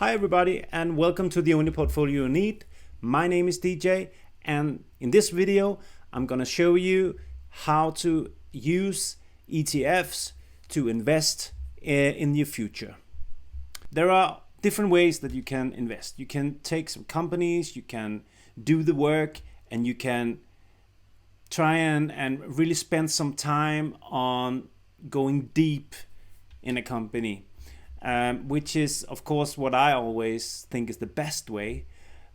Hi everybody and welcome to the only portfolio you need. My name is DJ and in this video I'm gonna show you how to use ETFs to invest in your future. There are different ways that you can invest. You can take some companies, you can do the work, and you can try and really spend some time on going deep in a company. Which is of course what I always think is the best way,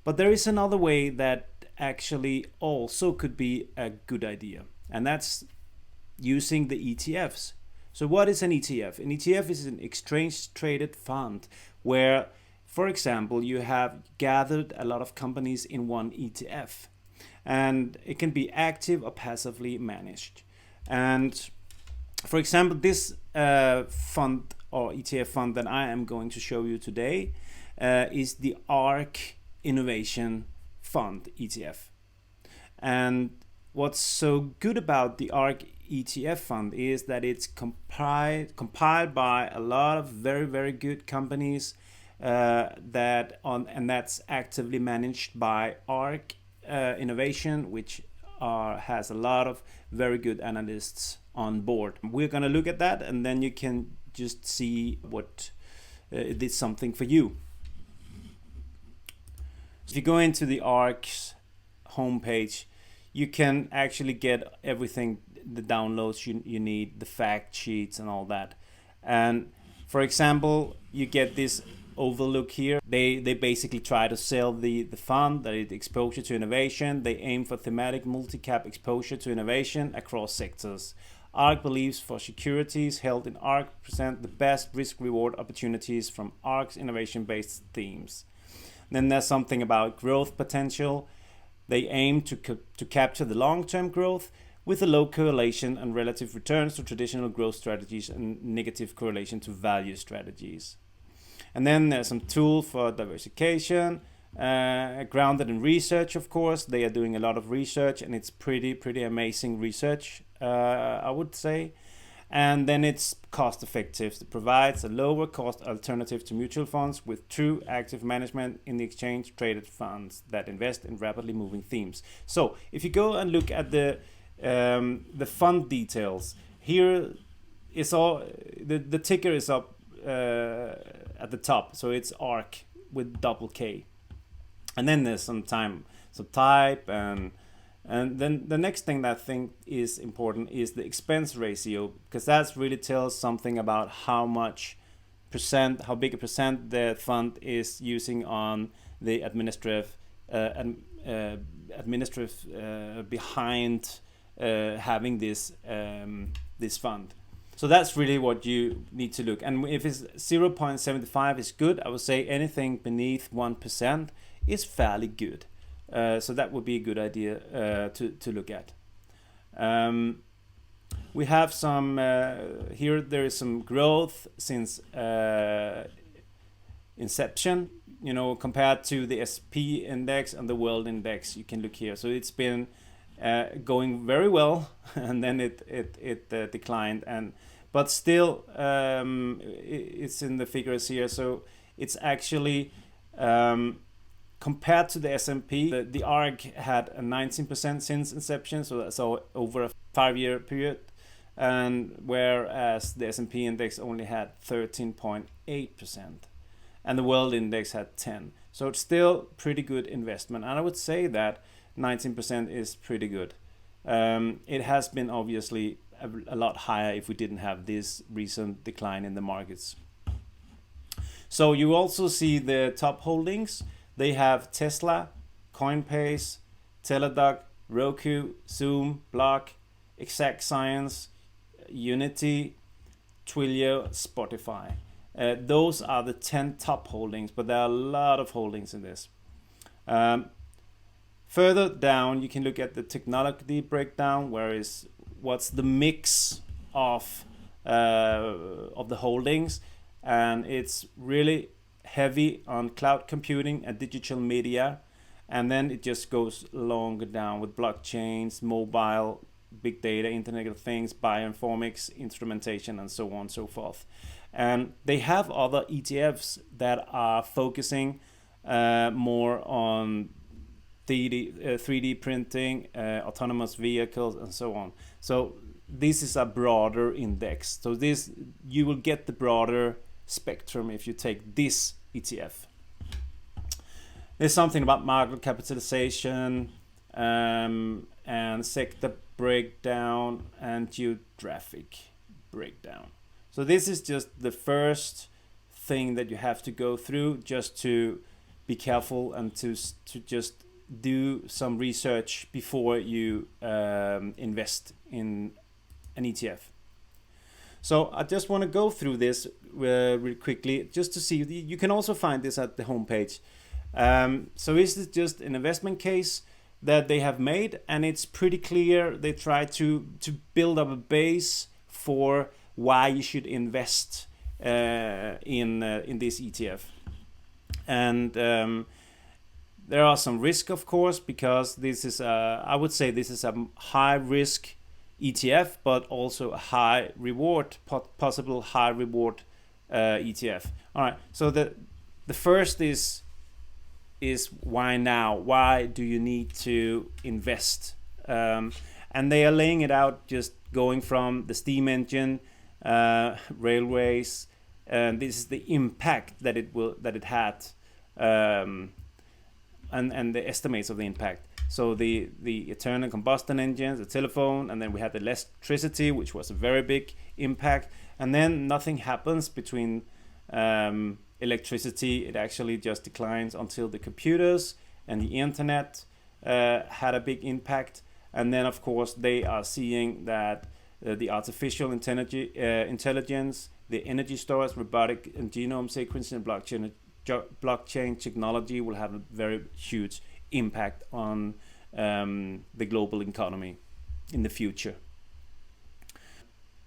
but there is another way that actually also could be a good idea, and that's using the ETFs. So what is an ETF? An ETF is an exchange traded fund where, for example, you have gathered a lot of companies in one ETF, and it can be active or passively managed. And for example, this fund or ETF fund that I am going to show you today is the ARKK Innovation Fund ETF. And what's so good about the ARKK ETF fund is that it's compiled by a lot of very good companies and that's actively managed by ARKK Innovation, which has a lot of very good analysts on board. We're going to look at that, and then you can just see what it did something for you. So if you go into the ARKK's homepage, you can actually get everything, the downloads you need, the fact sheets and all that. And for example, you get this overlook here. They basically try to sell the fund, that it's exposure to innovation. They aim for thematic multi-cap exposure to innovation across sectors. ARKK believes for securities held in ARKK present the best risk-reward opportunities from ARKK's innovation-based themes. Then there's something about growth potential. They aim to capture the long-term growth with a low correlation and relative returns to traditional growth strategies and negative correlation to value strategies. And then there's some tool for diversification, grounded in research, of course. They are doing a lot of research, and it's pretty amazing research, I would say. And then it's cost effective. It provides a lower cost alternative to mutual funds with true active management in the exchange traded funds that invest in rapidly moving themes. So if you go and look at the fund details, here is all the ticker is up at the top, so it's ARKK with double K, and then there's some type, and then the next thing that I think is important is the expense ratio, because that really tells something about how big a percent the fund is using on the administrative behind having this fund. So that's really what you need to look. And if it's 0.75 is good, I would say anything beneath 1% is fairly good. So that would be a good idea to look at. We have some, here there is some growth since inception, compared to the S&P index and the world index. You can look here. So it's been going very well, and then it declined, but still it's in the figures here. So it's actually compared to the S&P, the ARKK had a 19% since inception, so over a 5-year period, and whereas the S&P index only had 13.8%, and the world index had 10. So it's still pretty good investment, and I would say that 19% is pretty good. It has been obviously a lot higher if we didn't have this recent decline in the markets. So you also see the top holdings. They have Tesla, Coinbase, Teladoc, Roku, Zoom, Block, Exact Science, Unity, Twilio, Spotify. Those are the 10 top holdings, but there are a lot of holdings in this. Further down, you can look at the technology breakdown, what's the mix of the holdings, and it's really heavy on cloud computing and digital media, and then it just goes longer down with blockchains, mobile, big data, Internet of Things, bioinformatics, instrumentation, and so on and so forth. And they have other ETFs that are focusing more on 3D printing, autonomous vehicles, and so on. So this is a broader index. So this, you will get the broader spectrum if you take this ETF. There's something about market capitalization and sector breakdown and geographic breakdown. So this is just the first thing that you have to go through, just to be careful and to just do some research before you invest in an ETF. So I just want to go through this really quickly, just to see. You can also find this at the homepage. So this is just an investment case that they have made, and it's pretty clear. They try to build up a base for why you should invest in this ETF. And there are some risk, of course, because this is I would say this is a high risk ETF, but also a high reward, possible high reward ETF. All right. So the first is why now? Why do you need to invest? And they are laying it out, just going from the steam engine, railways, and this is the impact that it had, and the estimates of the impact. So the internal combustion engines, the telephone, and then we had the electricity, which was a very big impact. And then nothing happens between electricity. It actually just declines until the computers and the internet had a big impact. And then, of course, they are seeing that the artificial intelligence, the energy storage, robotic and genome sequencing, and blockchain technology will have a very huge impact on the global economy in the future.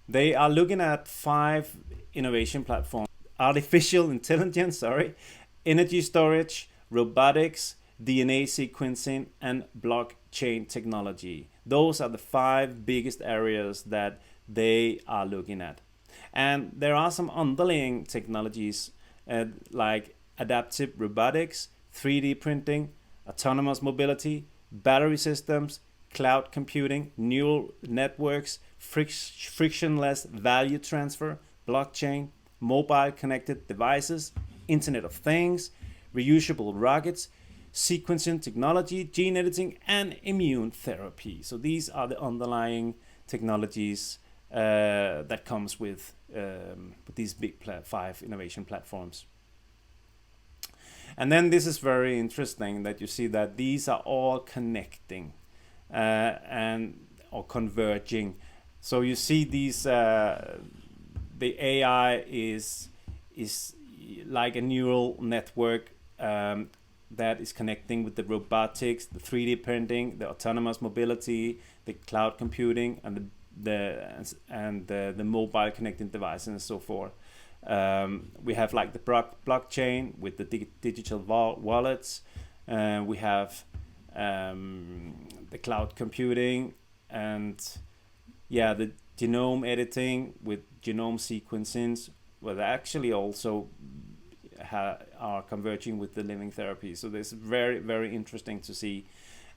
They are looking at 5 innovation platforms: artificial intelligence, energy storage, robotics, DNA sequencing, and blockchain technology. Those are the 5 biggest areas that they are looking at. And there are some underlying technologies like adaptive robotics, 3D printing, autonomous mobility, battery systems, cloud computing, neural networks, frictionless value transfer, blockchain, mobile connected devices, Internet of Things, reusable rockets, sequencing technology, gene editing, and immune therapy. So these are the underlying technologies that comes with these big 5 innovation platforms. And then this is very interesting that you see that these are all connecting or converging. So you see these, the AI is like a neural network that is connecting with the robotics, the 3D printing, the autonomous mobility, the cloud computing, and the mobile connected devices and so forth. We have like the blockchain with the digital wallets. We have the cloud computing, and the genome editing with genome sequencing. Well, they actually also are converging with the living therapy. So this is very, very interesting to see.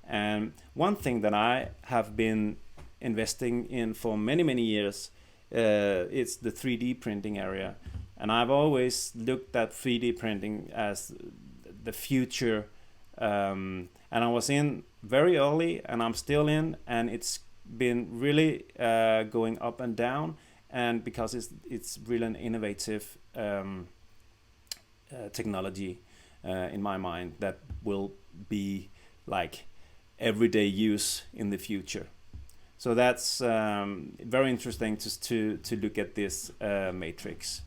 And one thing that I have been investing in for many, many years, it's the 3D printing area. And I've always looked at 3D printing as the future. And I was in very early, and I'm still in, and it's been really going up and down. And because it's really an innovative technology in my mind that will be like everyday use in the future. So that's very interesting to look at this matrix.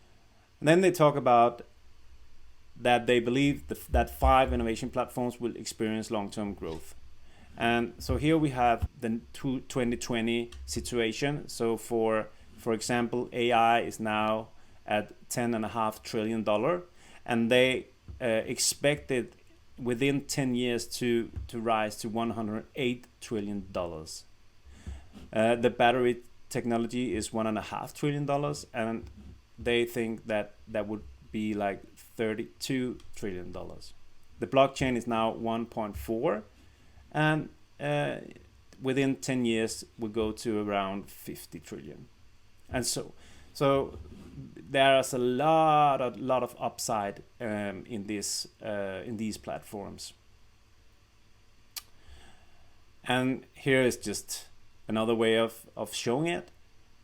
And then they talk about that they believe that 5 innovation platforms will experience long-term growth. And so here we have the 2020 situation. So for example, AI is now at $10.5 trillion, and they expect it within 10 years to rise to $108 trillion. The battery technology is $1.5 trillion, and they think that that would be like $32 trillion. The blockchain is now 1.4, and within 10 years will go to around 50 trillion. And so there's a lot of upside in these platforms. And here is just another way of showing it,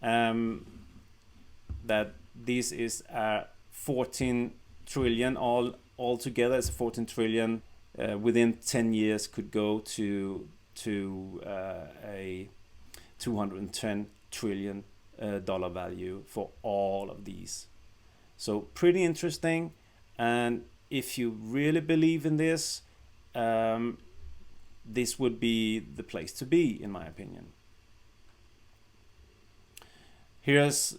that this is 14 trillion all together. It's 14 trillion within 10 years could go to a 210 trillion dollar value for all of these. So pretty interesting, and if you really believe in this, this would be the place to be, in my opinion. Here's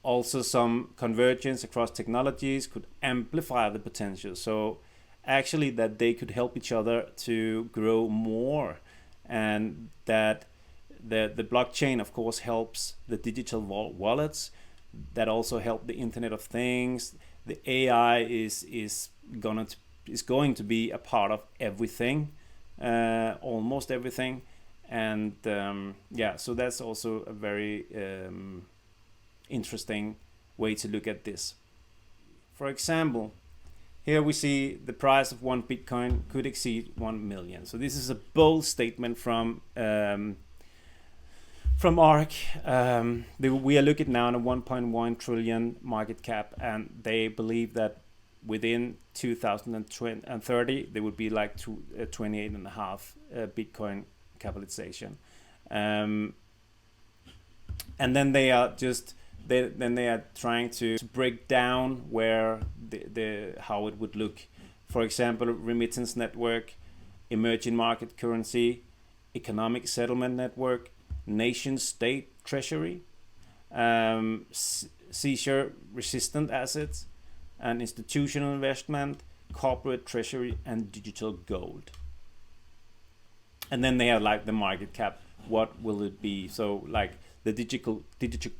also some convergence across technologies could amplify the potential. So actually that they could help each other to grow more, and that the blockchain of course helps the digital wallets that also help the Internet of Things. The AI is going to be a part of everything, almost everything, and yeah, so that's also a very interesting way to look at this. For example, here we see the price of one Bitcoin could exceed 1 million. So this is a bold statement from ARK. We are looking now at a 1.1 trillion market cap, and they believe that within 2030 there would be like 28.5 Bitcoin capitalization, and then they are trying to break down where how it would look. For example, remittance network, emerging market currency, economic settlement network, nation state treasury, seizure resistant assets, and institutional investment, corporate treasury, and digital gold. And then they have like the market cap. What will it be? So like the digital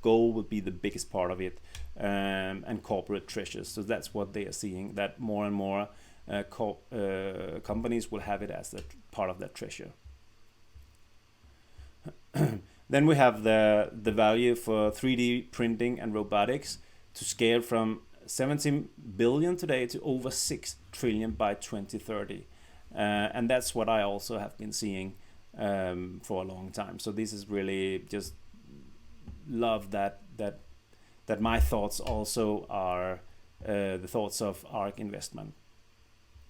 gold will be the biggest part of it, and corporate treasures. So that's what they are seeing, that more and more companies will have it as a part of that treasure. Then we have the value for 3D printing and robotics to scale from 17 billion today to over 6 trillion by 2030, and that's what I also have been seeing for a long time. So this is really just love that my thoughts also are the thoughts of ARK Investment.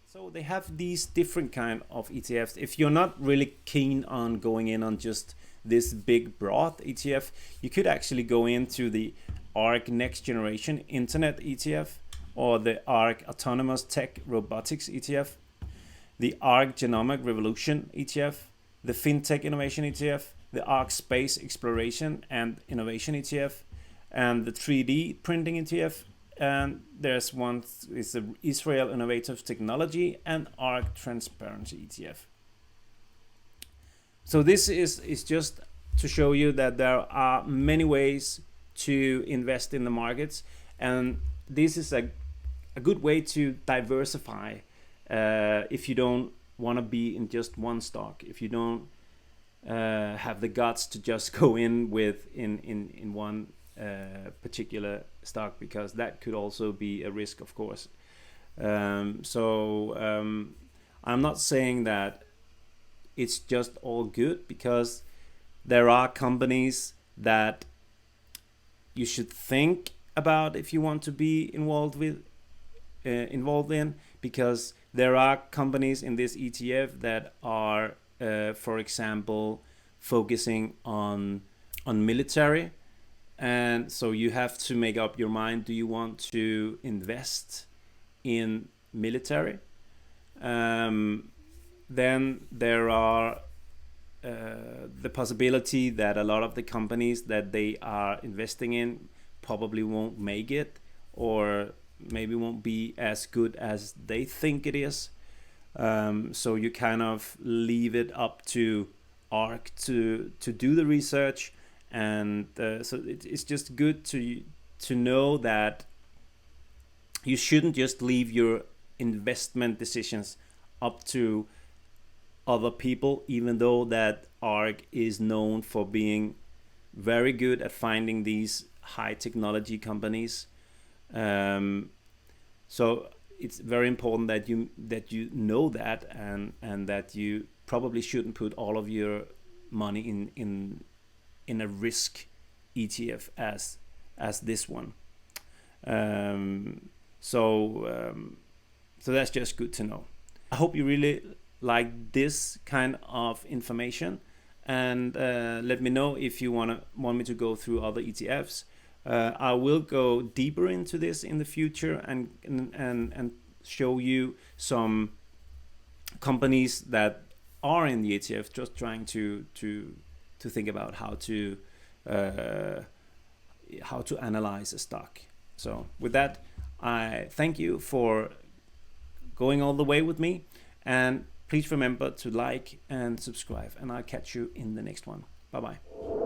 So they have these different kind of ETFs. If you're not really keen on going in on just this big broad ETF, you could actually go into the ARK Next Generation Internet ETF, or the ARK Autonomous Tech Robotics ETF, the ARK Genomic Revolution ETF, the FinTech Innovation ETF, the ARK Space Exploration and Innovation ETF, and the 3D Printing ETF. And there's one is the Israel Innovative Technology and ARK Transparency ETF. So this is just to show you that there are many ways to invest in the markets, and this is a good way to diversify if you don't want to be in just one stock, if you don't have the guts to just go in one particular stock, because that could also be a risk, of course. I'm not saying that it's just all good, because there are companies that you should think about if you want to be involved in, because there are companies in this ETF that are, for example, focusing on military, and so you have to make up your mind: do you want to invest in military? Then there are the possibility that a lot of the companies that they are investing in probably won't make it, or maybe won't be as good as they think it is. So you kind of leave it up to ARK to do the research and so it's just good to know that you shouldn't just leave your investment decisions up to other people, even though that ARK is known for being very good at finding these high technology companies. So it's very important that you know that, and that you probably shouldn't put all of your money in a risk ETF as this one. So that's just good to know. I hope you really like this kind of information, and let me know if you want me to go through other ETFs. I will go deeper into this in the future and show you some companies that are in the ETF, just trying to think about how to analyze a stock. So with that, I thank you for going all the way with me, and please remember to like and subscribe, and I'll catch you in the next one. Bye bye.